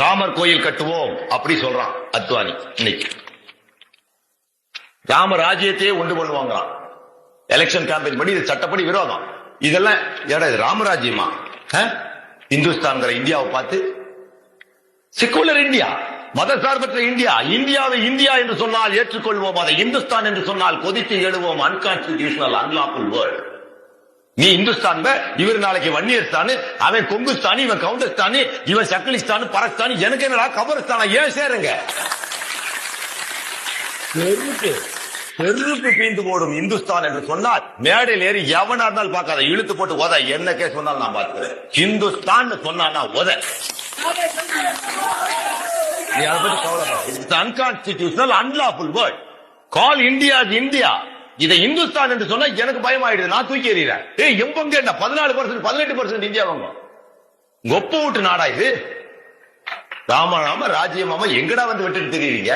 ராமர் கோயில் கட்டுவோம் அப்படி சொல்றான் அத்வானி. இன்னைக்கு ராம ராஜ்யத்தையே உண்டு பண்ணுவாங்களாம். எலெக்ஷன் கேம்பெயின் படி இது சட்டப்படி விரோதம். இதெல்லாம் இது ராமராஜ்யமா? இந்துஸ்தான்கிற இந்தியாவை பார்த்து செக்குலர் இந்தியா, மத சார்பற்ற இந்தியா, இந்தியாவை இந்தியா என்று சொன்னால் ஏற்றுக்கொள்வோம், அதை இந்துஸ்தான் என்று சொன்னால் கொதித்து எழுவோம். Unconstitutional unlawful world. நீ இந்துஸ்தான், இவர் நாளைக்கு வன்னியர்ஸ்தான், அவன் கொங்குஸ்தானி, இவன் கவுண்டஸ்தானி, இவன் சக்கலிஸ்தான், பரஸ்தானி, எனக்கு என்னடா கபரஸ்தானா? ஏன் சேருங்க? பெருப்பு பீந்து போடும் இந்துஸ்தான் என்று சொன்னால் மேடையில் ஏறி எவனா இருந்தாலும் பார்க்காத, இழுத்து போட்டு உத. என்ன கேஸ் சொன்னாலும் நான் பார்க்கிறேன். இந்துஸ்தான் சொன்னா உத. Unconstitutional unlawful world. Call India India. இதை இந்துஸ்தான் என்று சொன்னா எனக்கு பயம் ஆயிடுது. நான் தூக்கி எறிகிறேன். 14% 18% இந்தியா வாங்க. கொப்ப விட்டு நாடா இது. ராம ராம ராஜ்யமாம எங்கடா வந்து விட்டுட்டு தெரியுறீங்க?